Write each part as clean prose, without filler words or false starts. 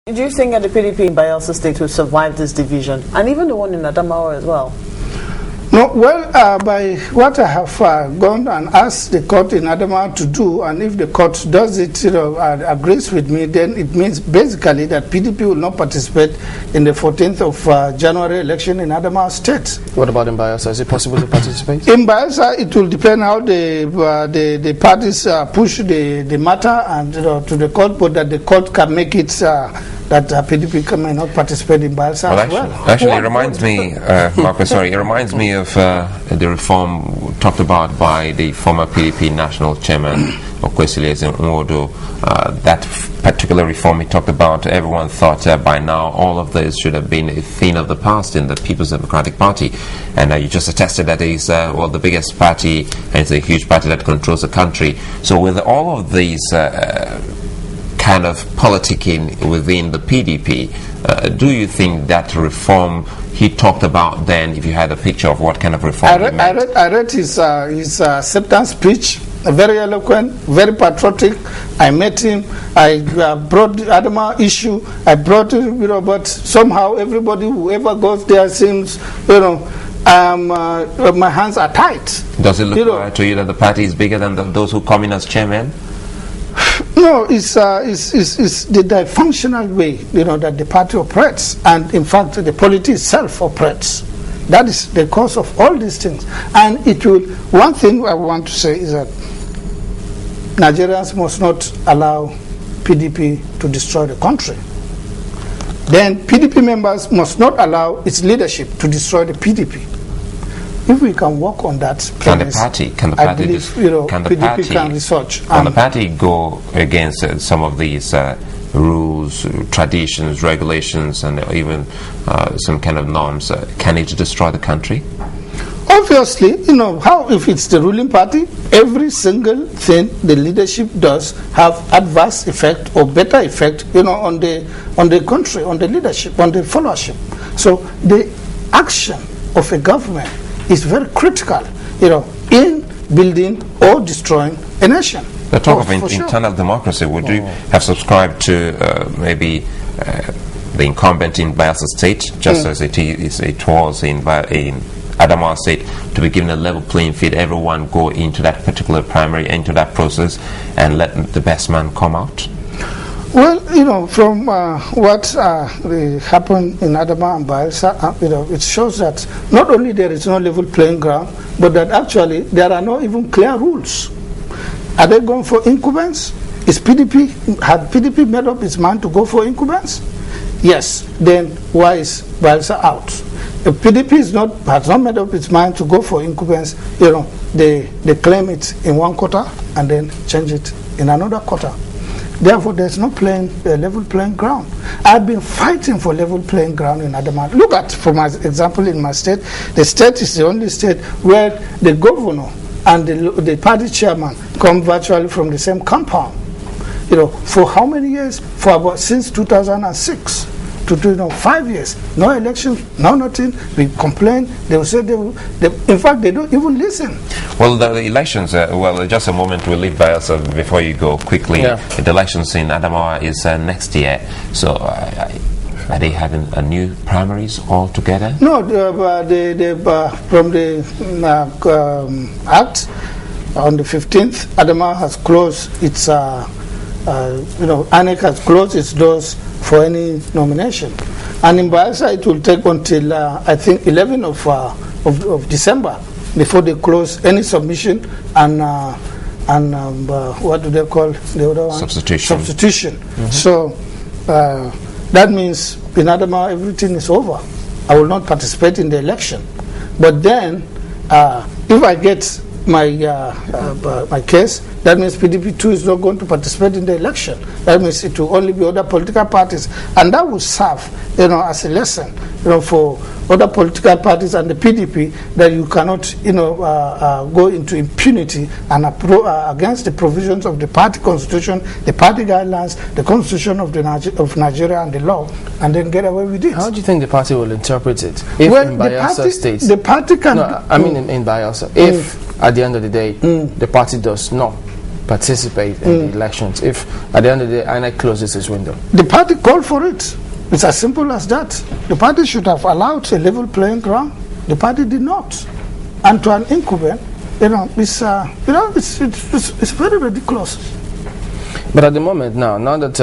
Do you think that the PDP in Bayelsa State will survive this division, and even the one in Adamawa as well? No, well, by what I have gone and asked the court in Adamawa to do, and if the court does it, agrees with me, then it means basically that PDP will not participate in the 14th of January election in Adamawa State. What about in Bayelsa? Is it possible to participate? In Bayelsa, it will depend how the parties push the matter and to the court, but that the court can make it that PDP may not participate in Bayelsa as well. Actually, it reminds me, Marcus, sorry, it reminds me of the reform talked about by the former PDP national chairman, Okwesili Umar Ardo. That particular reform he talked about, everyone thought by now all of this should have been a thing of the past in the People's Democratic Party. And you just attested that it's the biggest party, and it's a huge party that controls the country. So with all of these kind of politicking within the PDP, do you think that reform he talked about then, if you had a picture of what kind of reform I read his acceptance speech, very eloquent, very patriotic. I met him, I brought the Adama issue, I brought it, but somehow everybody, whoever goes there seems, my hands are tight. Does it look to you that the party is bigger than those who come in as chairman? No, it's the dysfunctional way, that the party operates, and in fact the polity itself operates. That is the cause of all these things. And it will. One thing I want to say is that Nigerians must not allow PDP to destroy the country. Then PDP members must not allow its leadership to destroy the PDP. If we can work on that premise, can the party go against some of these rules, traditions, regulations, and even some kind of norms? Can it destroy the country? Obviously, how if it's the ruling party, every single thing the leadership does have adverse effect or better effect, on the country, on the leadership, on the followership. So the action of a government is very critical, in building or destroying a nation. The talk of internal democracy, would you have subscribed to maybe the incumbent in Bayelsa State, just as it was in Adamawa State, to be given a level playing field, everyone go into that particular primary, into that process, and let the best man come out? Well, from what happened in Adamawa and Bayelsa, it shows that not only there is no level playing ground, but that actually there are no even clear rules. Are they going for incumbents? Had PDP made up its mind to go for incumbents? Yes. Then why is Bayelsa out? If PDP has not made up its mind to go for incumbents, they claim it in one quarter and then change it in another quarter. Therefore, there's no level playing ground. I've been fighting for level playing ground in Adamawa. Look at, for my example, in my state, the state is the only state where the governor and the party chairman come virtually from the same compound. For how many years? Since 2006 to 5 years. No elections, no nothing. We complain. They will say in fact, they don't even listen. Well, the elections, just a moment, we'll leave Bayelsa before you go quickly. Yeah. The elections in Adamawa is next year. So are they having a new primaries altogether? No, from the Act, on the 15th, Adamawa has closed its, INEC has closed its doors for any nomination. And in Bayelsa, it will take until, I think, 11 of December before they close any submission and what do they call the other one? Substitution. Mm-hmm. So that means in Adamawa everything is over. I will not participate in the election. But then, if I get my case, that means PDP 2 is not going to participate in the election. That means it will only be other political parties, and that will serve, as a lesson, for other political parties and the PDP, that you cannot, go into impunity and against the provisions of the party constitution, the party guidelines, the constitution of Nigeria and the law, and then get away with it. How do you think the party will interpret it? If in Bayelsa states, the party can. No, I mean in Bayelsa, if at the end of the day the party does not participate in the elections if at the end of the day INEC closes its window? The party called for it. It's as simple as that. The party should have allowed a level playing ground. The party did not. And to an incumbent, it's very ridiculous. But at the moment now that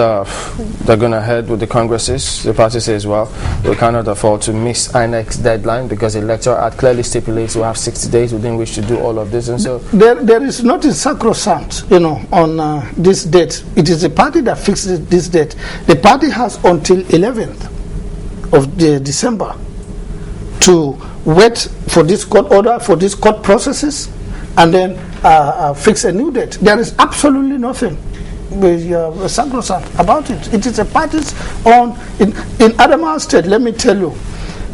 they're going ahead with the congresses, the party says, well, we cannot afford to miss INEC's deadline because the Electoral Act clearly stipulates we have 60 days within which to do all of this. And so there is not a sacrosanct, on this date. It is the party that fixes this date. The party has until 11th of December to wait for this court order, for these court processes, and then fix a new date. There is absolutely nothing sacrosanct about it. It is a party's own. In Adamawa State, let me tell you,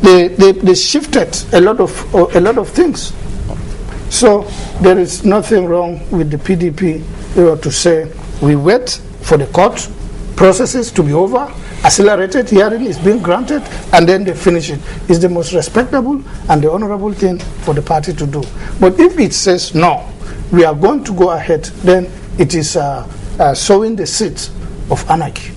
they shifted a lot of things. So there is nothing wrong with the PDP to say we wait for the court processes to be over, accelerated hearing is being granted, and then they finish it. It's the most respectable and the honorable thing for the party to do. But if it says no, we are going to go ahead, then it is sowing the seeds of anarchy.